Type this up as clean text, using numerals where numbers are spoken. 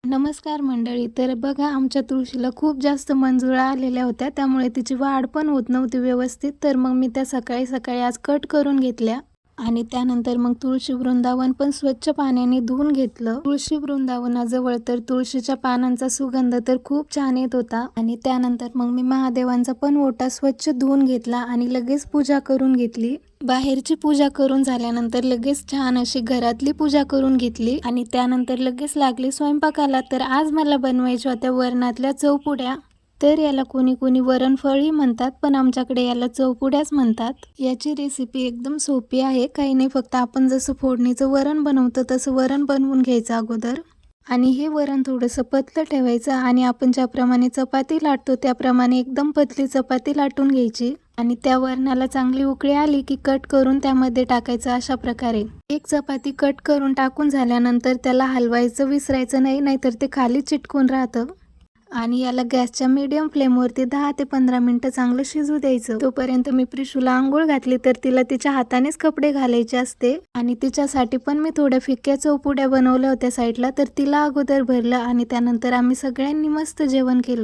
नमस्कार मंडळी. तर बघा, आमच्या तुळशीला खूप जास्त मंजुळा आलेल्या होत्या, त्यामुळे तिची वाढ पण होत नव्हती व्यवस्थित. तर मग मी त्या सकाळी सकाळी आज कट करून घेतल्या आणि त्यानंतर मग तुळशी वृंदावन पण स्वच्छ पाण्याने धुवून घेतलं. तुळशी वृंदावनाजवळ तर तुळशीच्या पानांचा सुगंध तर खूप छान येत होता. आणि त्यानंतर मग मी महादेवांचा पण ओटा स्वच्छ धुवून घेतला आणि लगेच पूजा करून घेतली. बाहेरची पूजा करून झाल्यानंतर लगेच छान अशी घरातली पूजा करून घेतली आणि त्यानंतर लगेच लागली स्वयंपाकाला. तर आज मला बनवायच्या होत्या वरणातल्या चौपुड्या. तर याला कोणी कोणी वरणफळी म्हणतात, पण आमच्याकडे याला चौपुड्याच म्हणतात. याची रेसिपी एकदम सोपी आहे. काही नाही, फक्त आपण जसं फोडणीचं वरण बनवतो तसं वरण बनवून घ्यायचं अगोदर. आणि हे वरण थोडंसं पतलं ठेवायचं आणि आपण ज्याप्रमाणे चपाती लाटतो त्याप्रमाणे एकदम पतली चपाती लाटून घ्यायची. आणि त्या वरणाला चांगली उकळी आली की कट करून त्यामध्ये टाकायचं. अशा प्रकारे एक चपाती कट करून टाकून झाल्यानंतर त्याला हलवायचं विसरायचं नाही, नाहीतर ते खाली चिटकून राहतं. आणि याला गॅसच्या मीडियम फ्लेमवरती 10 ते 15 मिनिटं चांगलं शिजू द्यायचं. तोपर्यंत मी प्रिशूला आंघोळ घातली, तर तिला तिच्या हातानेच कपडे घालायचे असते आणि तिच्यासाठी पण मी थोड्या फिक्क्या चौपुड्या बनवल्या होत्या साईडला. तर तिला अगोदर भरलं आणि त्यानंतर आम्ही सगळ्यांनी मस्त जेवण केलं.